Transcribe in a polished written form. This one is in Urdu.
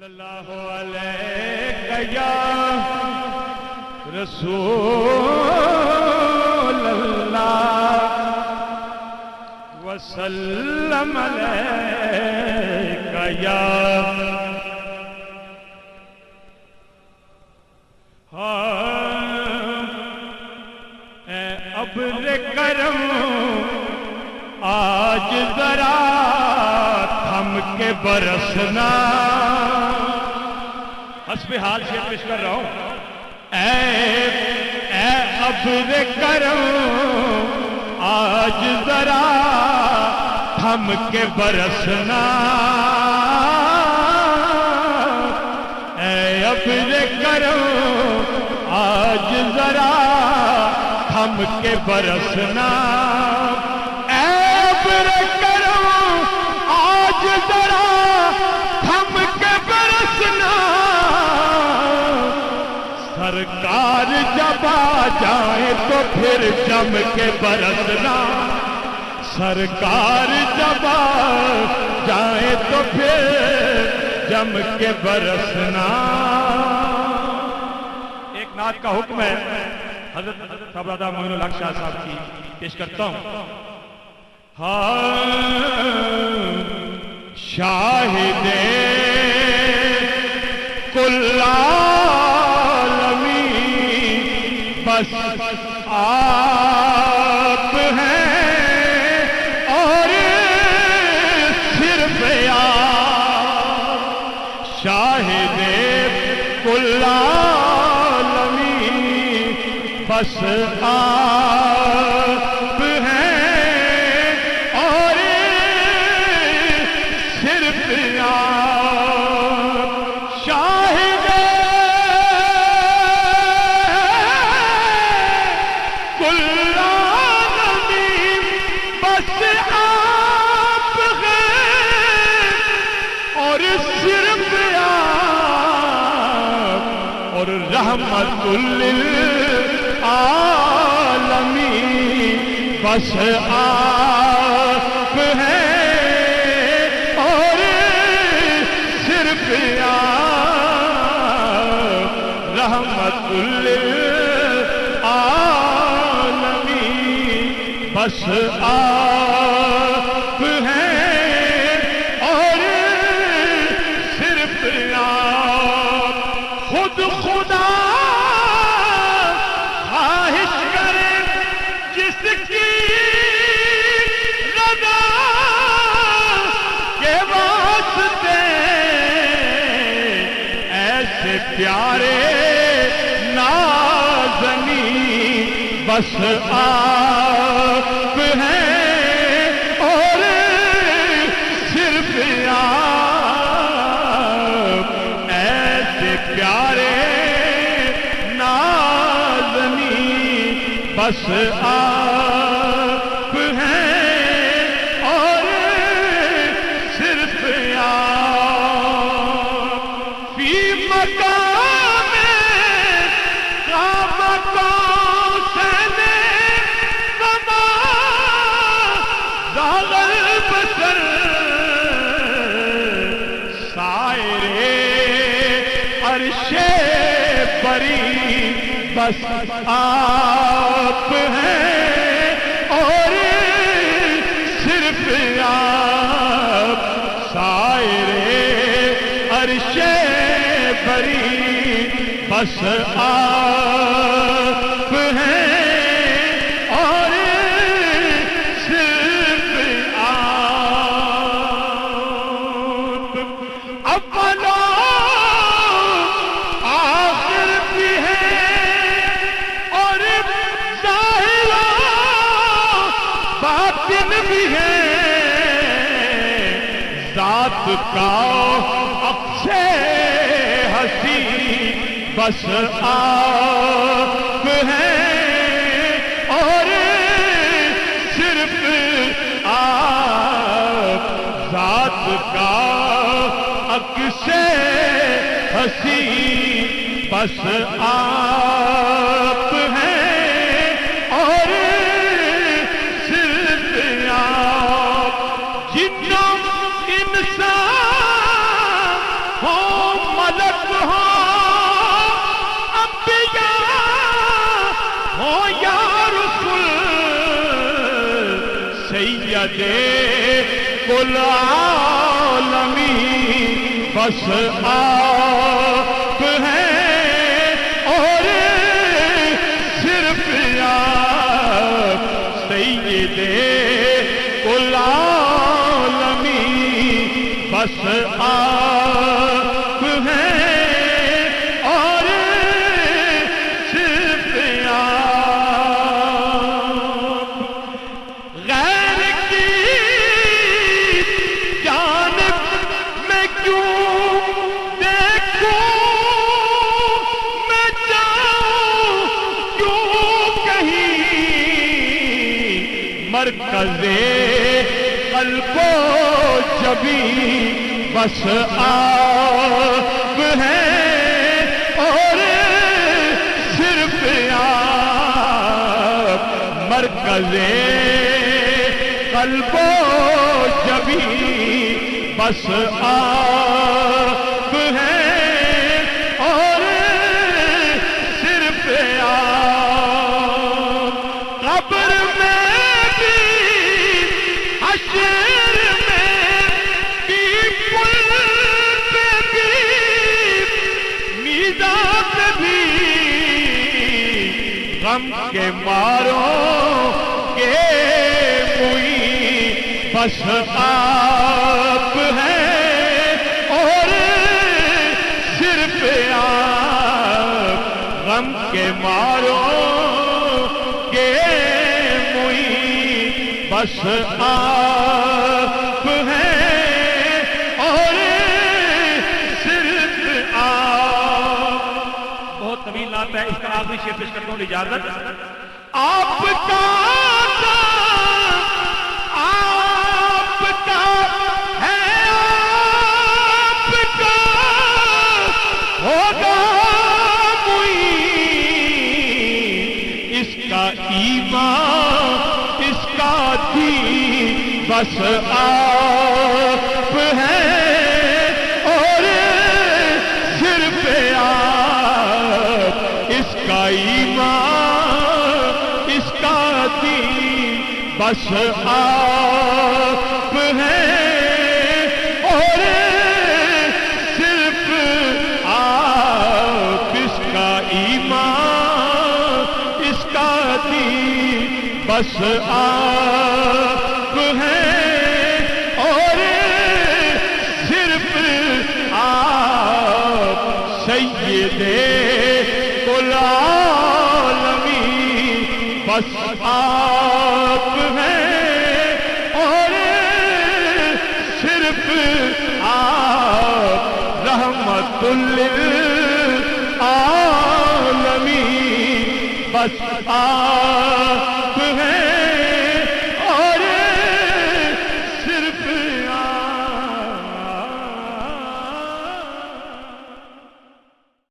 صلی اللہ علیہ یا رسول اللہ وسلم علیہ یا اے ابر کرم آج ذرا تھم کے برسنا حسب حال سے پیش کر رہا ہوں اے ابر کرم آج ذرا تھم کے برسنا اے ابر کرم آج ذرا تھم کے برسنا اے ابر کرم آج ذرا تھم کے برسنا سرکار جب آ جائے تو پھر جم کے برسنا سرکار جب آ جائے تو پھر جم کے برسنا ایک نعت کا حکم ہے حضرت صاحبزادہ معین الحق شاہ صاحب کی پیش کرتا ہوں شاہد کل عالمین بس آپ ہیں اور صرف آپ شاہد کل عالمین بس آپ ہیں اور صرف آپ شاہد کل عالمین بس آپ ہیں اور صرف آپ اور رحمت للعالمین بس آپ ہیں اور صرف آپ رحمت للعالمین بس آپ ہیں اور صرف آپ خود خدا خواہش کرے جس کی رضا کے واسطے ایسے پیارے نازنین بس آپ ہیں اور صرف آپ ایسے پیارے نازنین بس آپ ہیں اور صرف آپ فی مقام قام قوسین فما زاغ البصر سائر عرش بری بس آپ ہیں اور صرف آپ سائر عرش بری بس آپ ہیں اور صرف آپ اپنا آخر بھی ہے اور ظاہر باطن بھی ہے ذات کا عکس ہستی بس آپ ہیں اور صرف آپ ذات کا عکس ہستی بس آپ ہیں اور صرف آپ جتنا انسان ہو سیدے کل عالمین بس آپ ہیں اور صرف آپ سیدے کل عالمین بس آپ ہیں اور صرف آپ غیر کی جانب میں کیوں دیکھوں میں جاؤں کیوں کہیں مرکز قلب و جبیں بس آپ ہیں اور صرف آپ مرکز قلب و جبیں بس آپ ہیں اور صرف آپ قبر میں بھی حشر میں بھی پل پہ بھی میزان پہ بھی غم کے ماروں کے موئی بس آپ ہیں اور صرف آپ غم کے ماروں کے موئی بس آپ ہیں اور صرف آپ بہت طویل نعت ہے، اس کا آخری شعر پیش کرتا ہوں، اجازت۔ آپ کا ہے آپ کا ہوگا معین اس کا ایمان اس کا دین بس آپ ہیں اور صرف آپ اس کا ایمان اس کا دین بس آپ ہیں اور صرف آپ اس کا ایمان اس کا دین بس آپ ہیں اور صرف آپ سیدے کل عالمین بس آپ ہیں اور صرف آپ رحمت للعالمین بس آپ